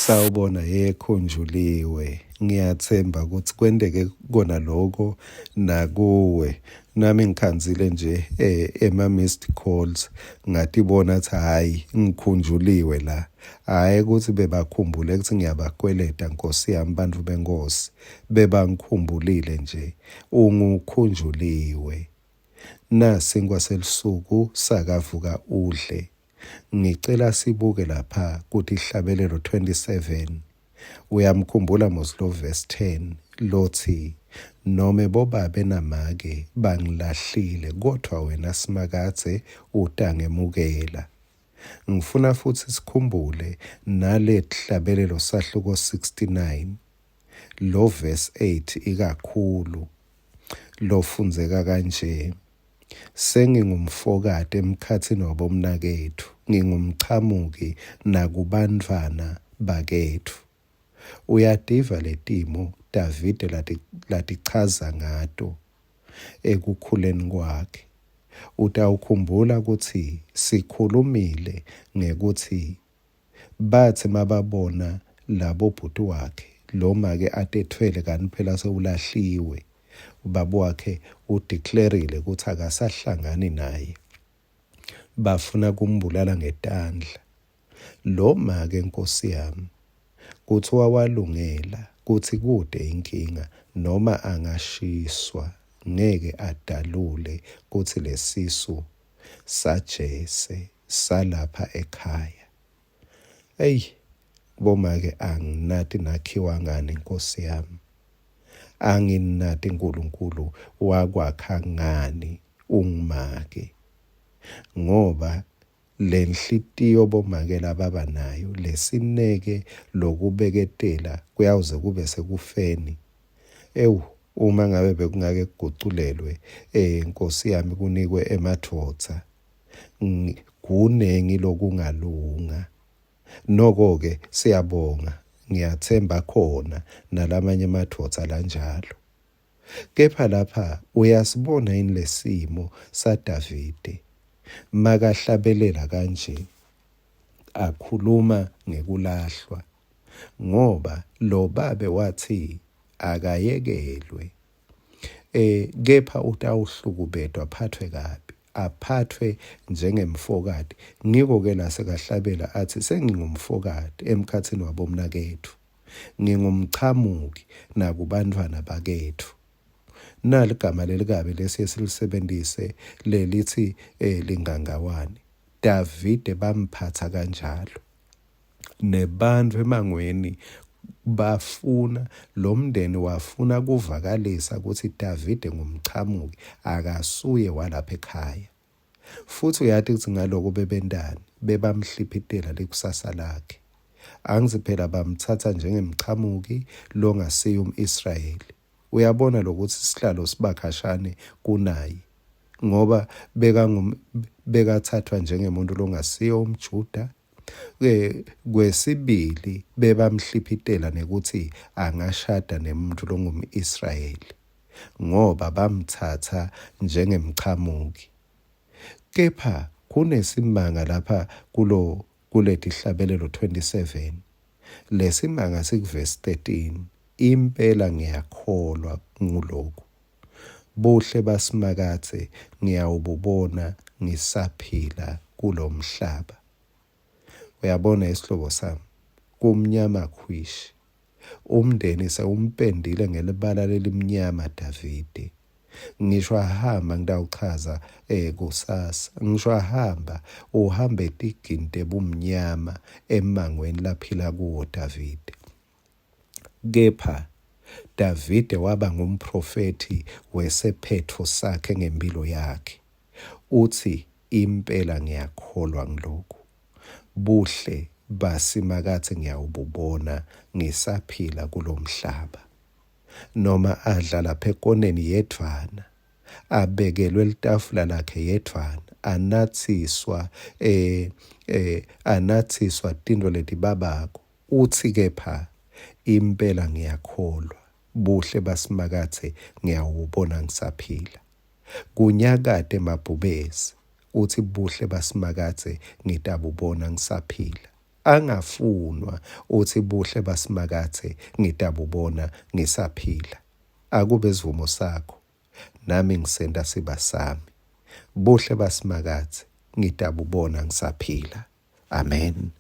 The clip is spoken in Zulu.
Sawubona yekhonjuliwe. Ngiyathemba ukuthi kwendeke kona lokho nakuwe. Nami ngikhanzile nje ema-missed calls ngathi bona athi hayi ngikhunjuliwe la. Hhayi ukuthi bebakhumbule ukuthi ngiyabakweleta Nkosi yami bantu benkosi. Bebangikhumbulile nje ungukhunjuliwe. Nasi ngwaselisuku sakavuka udle. Ngicela sibuke lapha kuthi Ihlabelelo 27. Uyamkhumbula Moslo verse 10 lothi noma bobaba namake bangilahlile kodwa wena simakathe utangemukela. Ngifuna futhi sikhumbule nalehlabelelo sahluko 69 lo verse 8 ikakhulu lofundzeka kanje. Sengingumfokate emkhathini wabomnakethu, ngingumchamuki nakubantwana bakethu. Uyadiva letimo Davide latichaza ngato ekukhuleni kwakhe. Utawukhumbula ukuthi sikhulumile ngekuthi bathi mababona labo bhuti wakhe lo make atethwele kanti phela sewulahliwe. Ubaba wakhe udeclareile ukuthi akasahlangani naye. Bafuna kumbulala ngetandla. Lo make Nkosi yami kuthiwa walungela kuthi kude inkinga noma angashiswa ngeke adalule kuthi lesisu sajese salapha ekhaya. Bomake anginati nakhiwa ngani Nkosi yami. Anginati uNkulunkulu wakwakha ngani ungimake. Ngoba lenhlitiyo bomake lababa nayo lesineke lokubeketela kuyawuze kube sekufeni. Uma ngabe bekungake kuguculelwe Nkosi yami kunikwe emadvodza kunengi lokungalunga. Noko ke siyabonga. Ngiyathemba khona nalamanye amadvodza lanjalo. Kepha lapha uyasibona yini lesimo saDavide makahlabelela kanje akhuluma ngekulahlwa ngoba lo babe wathi akayekelwe. Kepha utawuhlukubedwa aphathwe kabi, aphathwe njengemfokati. Ngiko-ke nasekahlabela athi sengingumfokati emkhathini wabomnakethu, ngingumchamuki nakubantwana bakethu. Nali igama lelikabi lesiye silisebenzise lelithi lingangawani. Davide bamphatha kanjalo. Nebantfu emangweni bafuna lo mndeni wafuna kuvakalisa ukuthi Davide ngumchamuki akasuye walapha ekhaya. Futhi uyathi ukuthi ngaloko bebendani bebamhlipitela lekusasa lakhe. Angithi phela bamthatha njengemchamuki longasiyo umIsrayeli. Uyabona lokuthi isihlalo sibakhashane kunaye ngoba bekathathwa njengemuntu longasiyo umJuda. Kwesibili bebamhlipitela nekuthi angashada nemuntu longumIsrayeli ngoba bamthatha njengemchamuki. Kepha kunesimanga lapha kulethi Ihlabelelo 27. Lesimanga sikuverse 13. Impela ngiyakholwa ngulokhu. Buhle basimakathe ngiyawububona ngisaphila kulomhlaba. Uyabona isihlobo sami, kumnyama khwishi. Umndeni sewumpendile ngelibala lelimnyama Davide. Ngisho ahamba ngidawuchaza kusasa. Ngisho ahamba uhamba etigini bumnyama emangweni laphila kuwo Davide. Kepha Davide waba ngumprofeti wesephetho sakhe ngempilo yakhe. Uthi impela ngiyakholwa ngilokhu. Buhle basimakathe ngiyawububona ngisaphila kulomhlaba. Noma adla lapha ekoneni yedvwana, abekelwe litafula lakhe yedvwana, anathiswa tindlo letibabako. Uthi kepha impela ngiyakholwa. Buhle basimakathe ngiyawubona ngisaphila. Kunyakade mabhubesi uthi buhle basimakathe ngitabubona ngisaphila. angafunwa uthi Buhle Basimakathe ngidaba ubona ngisaphila. Akube isivumo sakho, nami ngisenda siba sami. Buhle Basimakathe ngidaba ubona ngisaphila. Amen.